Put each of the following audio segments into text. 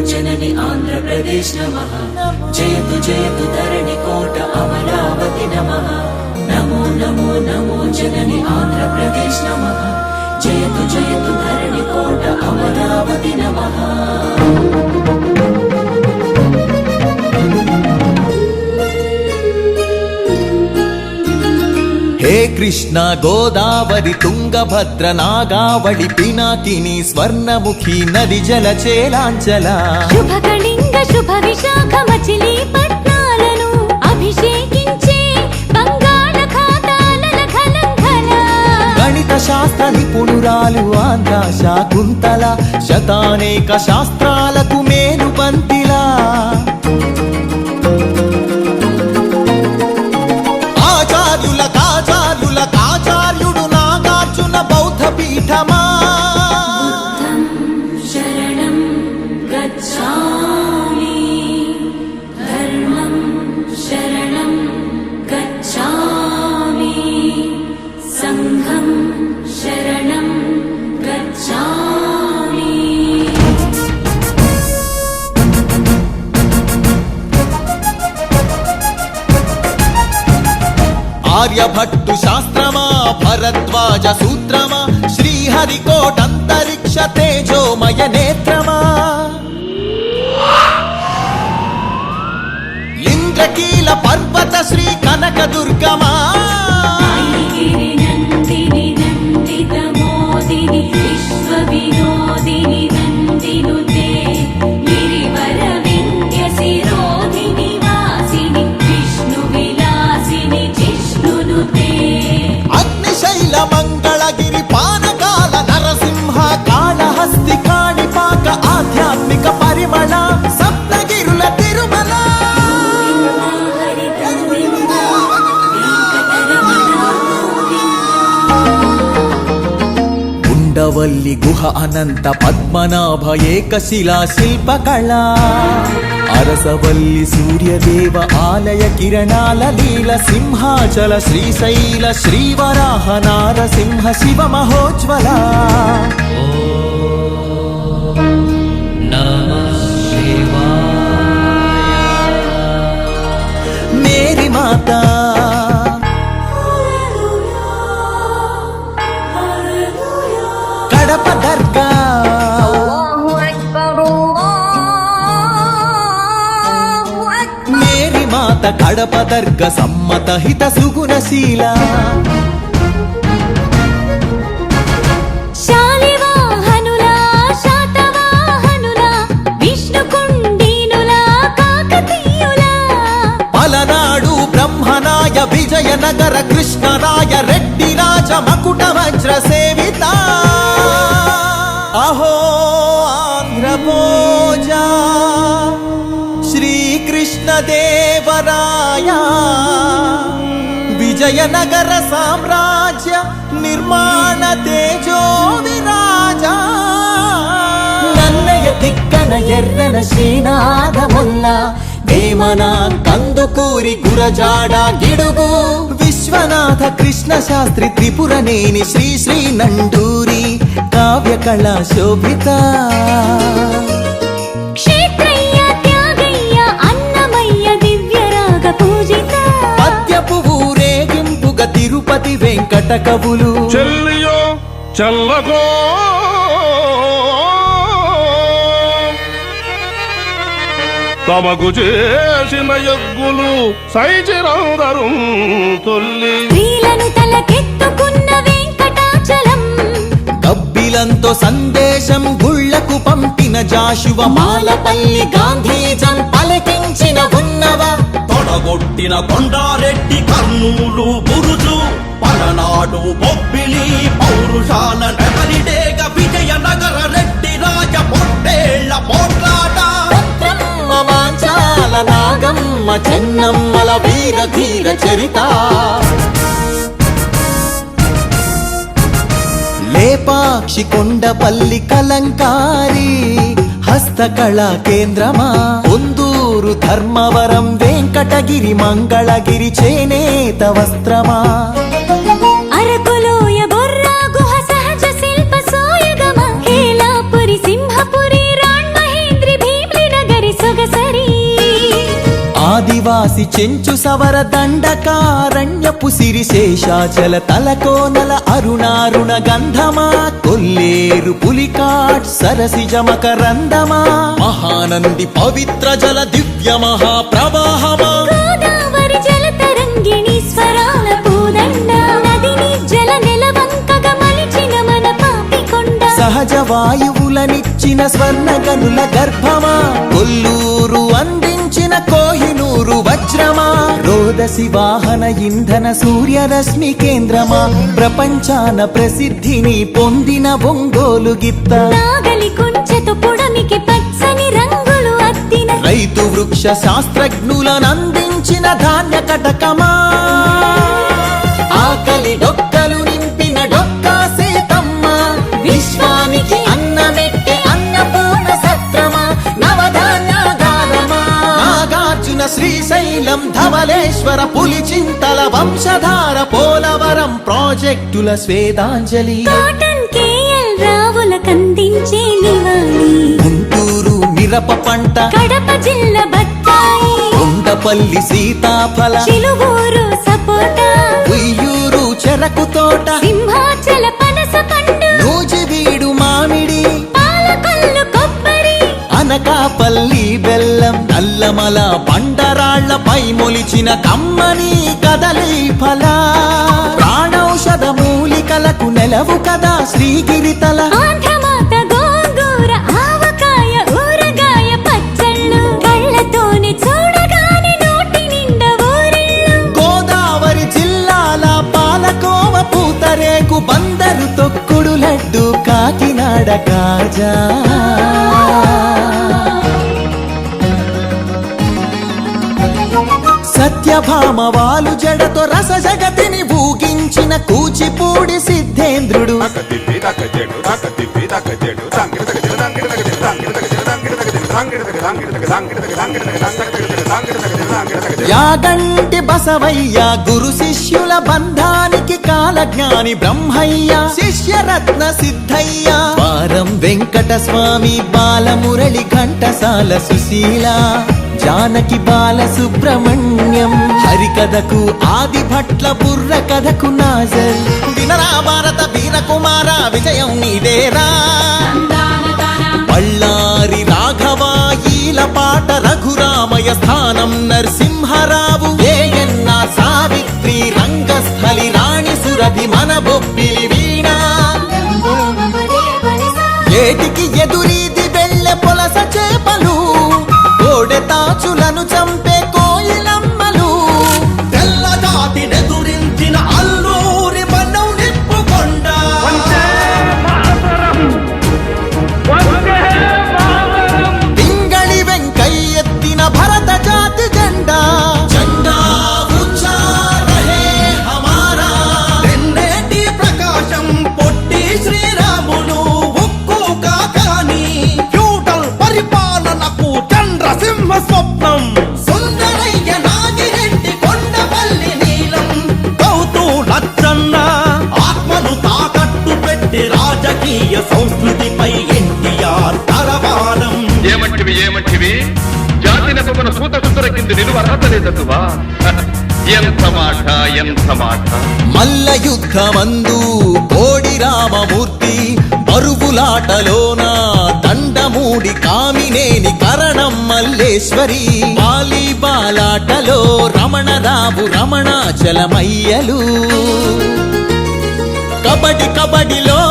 जननी आंध्र प्रदेश नमः। जयतु जयतु धरणि कोट अमरावती नमः। नमो नमो नमो जननी आंध्र प्रदेश नमः। जयतु जयतु धरणि कोट अमरावती नमः। हे कृष्ण गोदावरी तुंगभद्र नागावळि पिनाकिनी स्वर्णमुखी नदी जलचेलांचला शुभकलिंग शुभ विशाख मचिलीपट्नाలను అభిషేకించే బంగాళాఖాతాల ఖలంఖల గణిత శాస్త్ర నిపుణురాలు ఆంధ్ర శాకుంతల శతానేక శాస్త్రాలకు మేలు పంతిలా ఆచార్యుడు నాగార్జున బౌద్ధ పీఠమా శరణం గచ్ఛామి ధర్మం శరణం గచ్ఛామి సంఘం శరణం గచ్ఛామి ఆర్యభట్టు శాస్త్రమా భరద్వాజ సూత్రమా శ్రీహరికోటంతరిక్ష తేజోమయ నేత్రమా ఇంద్రకీల పర్వత శ్రీ కనక దుర్గమా నందిని నందిత మోదిని విశ్వ వినోదిని నందినుతే గిరివర వింధ్య శిరోధిని వాసిని విష్ణు విలాసిని జిష్ణునుతే అగ్నిశైల మంగళగిరి పానకాల నరసింహ కాళహస్తి కాణిపాక ఆధ్యాత్మిక పరిమళ సప్తగిరుల తిరుమల ఉండవల్లి గుహ అనంత పద్మనాభ ఏకశిలా శిల్పకళ అరసవల్లి సూర్యదేవ ఆలయ కిరణాల లీల సింహాచల శ్రీశైల శ్రీవరాహ నారసింహ శివ మహోజ్వల మేరీ మాతా కడప దర్గా మేరీ మాత కడప దర్గ సమ్మత హిత సుగుణశీల శాలివాహనులా శాతవాహనులా విష్ణుకుండినులా కాకతీయులా పలనాడు బ్రహ్మనాయ విజయనగర కృష్ణరాయ రెడ్డి రాజ మకుట వజ్ర సేవిత అహో ఆంధ్రభోజ శ్రీకృష్ణ దేవరాయ విజయనగర సామ్రాజ్య నిర్మాణ తేజో విరాజ నన్నయ తిక్కన ఎర్రన శ్రీనాథముల్ల వేమన కందుకూరి గురజాడ గిడుగు విశ్వనాథ కృష్ణ శాస్త్రి త్రిపురనేని శ్రీ శ్రీ నండూరి కావ్య కళా శోభిత క్షేత్రయ్య త్యాగయ్య అన్నమయ్య దివ్యరాగ పూజిత పద్యపు ఊరేగింపుగా తిరుపతి వెంకట కవులు చెల్లియో చల్లగో తమకు చేసిన యజ్ఞులు సైచిరందరు తొల్లి స్త్రీలను తలకెత్తుకున్న వెంకటాచలం కబ్బిలంతో సందేశం గుళ్లకు పంపిన జాషువ మాలపల్లి గాంధీజం పలికించిన ఉన్నవ తొడగొట్టిన కొండారెడ్డి కర్నూలు బురుజు పలనాడు బొబ్బిలి పౌరుషాల నెమలిడేగ విజయనగర రెడ్డి రాజ పొట్టేళ్ల పోట్లాట మాంచాల నాగమ్మ చెన్నమ్మల వీర ధీర చరిత లేపాక్షి కొండపల్లి కలంకారి హస్తకళా కేంద్రమా ఉందూరు ధర్మవరం వెంకటగిరి మంగళగిరి చేనేత వస్త్రమా అరకులోయ బొర్రా గుహ సహజ శిల్ప సోయగమ హేలాపురి సింహపురి రాణ్ మహేంద్రి భీమ్లి ఆదివాసి చెంచు సవర దండకారణ్యపు సిరి శేషాచల తలకోనల అరుణారుణ గంధమా కొల్లేరు పులికాట్ సరసిజ మకరందమా మహానంది పవిత్ర జల దివ్య మహాప్రవాహమా గోదావరి జల తరంగిణి స్వరాల పూదండ నదిని జల నెలవంకగా మలిచిన మన పాపికొండ సహజ వాయువులనిచ్చిన స్వర్ణ గనుల గర్భమా కొల్లూరు అందించిన కోహినూరు వజ్రమా రోదసి వాహన ఇంధన సూర్యరశ్మి కేంద్రమా ప్రపంచాన ప్రసిద్ధిని పొందిన ఒంగోలు గిత్త నాగలి కుంచెతో పొడమికి పచ్చని రంగులు అద్దిన రైతు వృక్ష శాస్త్రజ్ఞులనందించిన ధాన్య కటకమా ఆకలి డొక్కలు నింపిన డొక్కా సీతమ్మ విశ్వానికి అన్నమెట్టే అన్నపూర్ణ సత్రమా నవధాన్యాగారమా నాగార్జున శ్రీశైలం ధవలేశ్వర పులిచింతల వంశధార పోలవరం ప్రాజెక్టుల స్వేదాంజలి కాటన్ కేఎల్ రావుల కందించే నివాళి గుంటూరు మిరప పంట కడప జిల్లా బత్తాయి కొండపల్లి సీతాఫల చిలువూరు సపోటా ఉయ్యూరు చెరకు తోట సింహాచల పనస పండు నూజివీడు మామిడి పాలకొల్లు కొబ్బరి అనకాపల్లి బెల్లం నల్లమల బండరాళ్లపై మొలిచిన కమ్మని కదలి ఫల ప్రాణౌషధ మూలికలకు నెలవు కదా శ్రీగిరితల ఆంధ్రమాత గోంగూర ఆవకాయ ఊరగాయ పచ్చళ్ళు కళ్ళతోనే చూడగానే నోటి నిండా ఊరిళ్ళు గోదావరి జిల్లాల పాలకోవ పూతరేకు బందరు తొక్కుడు లడ్డు కాకినాడ కాజా సత్యభామ వాలు జడతో రస జగతిని ఊగించిన కూచిపూడి సిద్ధేంద్రుడు యాగంటి బసవయ్య గురు శిష్యుల బంధానికి కాలజ్ఞాని బ్రహ్మయ్య శిష్యరత్న సిద్ధయ్య వారం వెంకట స్వామి బాలమురళి ఘంటసాల సుశీల జానకి బాల సుబ్రహ్మణ్యం హరికథకు ఆది భట్ల బుర్ర కథకు నాజర్ వినరా భారత వీరకుమార విజయం నీదేరా బళ్ళారి రాఘవాయీల పాట రఘురామయ స్థానం నరసింహరావు ఏయన్న సావిత్రి రంగస్థలి రాణి సురభి మన బొబ్బిలి వీణ ఏటికి ఎదురీది వెళ్ళె పొలస చేపలు కోడె తాచులను చంపే కోయిలమ్మలు తెల్ల జాతి నెదురించిన అల్లూరి మనం నిప్పుకొండ పింగళి వెంకయ్యెత్తిన భరత జాతి జెండా జెండా ఊంచా రహే హమారా తెన్నేటి ప్రకాశం పొట్టి శ్రీరాములు ఉక్కు కాకాని ఫ్యూడల్ పరిపాలనకు చంద్రసింహ స్వప్నం సుందరయ్య నాగిరెడ్డి కొండపల్లి నీలం గౌతు లచ్చన్న ఆత్మను తాకట్టు పెట్టి రాజకీయ సంస్కృతిపై ఎన్టీఆర్ తరవాలం ఏమంటివి జాతి నెపమున సూత సుందర కింది నిలువ అర్హత లేదటువా ఎంత మాట మల్ల యుద్ధమందు కోడి రామమూర్తి బరువులాటలోన దండమూడి కామినేని కరణం మల్లేశ్వరి వాలీబాలాటలో రమణరావు రమణాచలమయ్యలు కబడిలో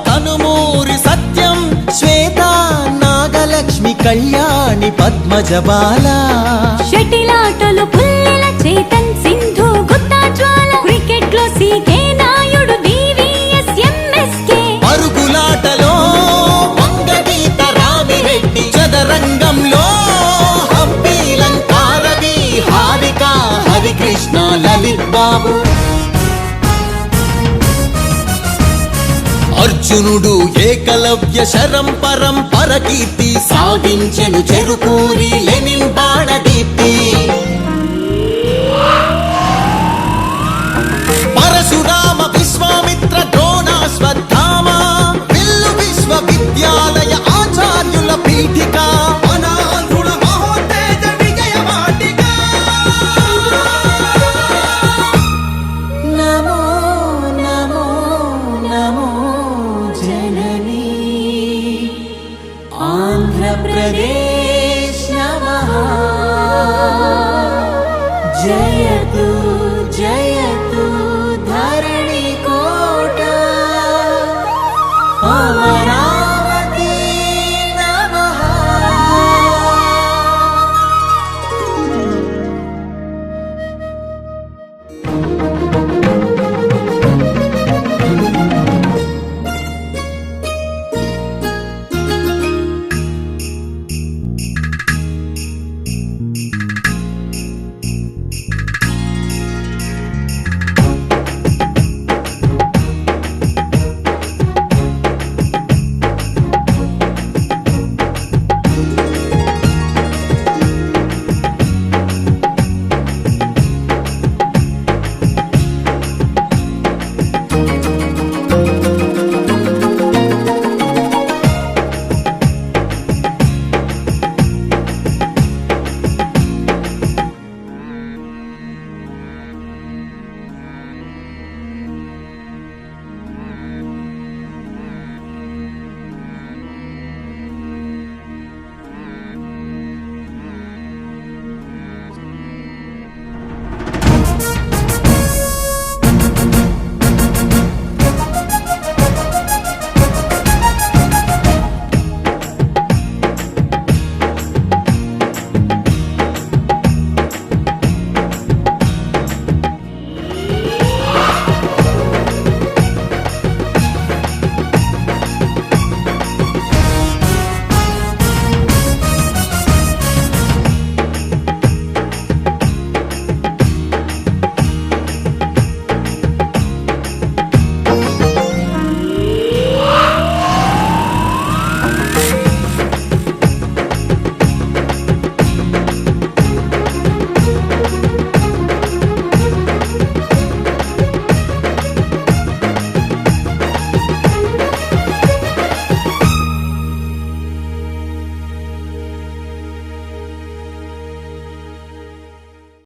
కనుమూరి సత్యం శ్వేత నాగలక్ష్మి కళ్యాణి పద్మజబాల షటిలాటలు పుల్లెల చేతన్ సింధు గుత్తా జ్వాల క్రికెట్ లో సీకే నాయుడు వివిఎస్ ఎంఎస్కే పరుగులాటలో వంగగీత రామిరెడ్డి చదరంగంలో హంపీలంకారవి హారిక హరికృష్ణ లలిత్ బాబు అర్జునుడు ఏకలవ్య శరం పరంపర కీర్తి సాగించెను చెరుకూరి లెనిన్ బాణదీప్తి పరశురామ విశ్వామిత్ర ద్రోణాశ్వత్థామ విల్లు విశ్వవిద్యాలయ ఆచార్యుల పీఠిక అనాథుల మహోత్తేజ విజయ వాటిక జయతు జయ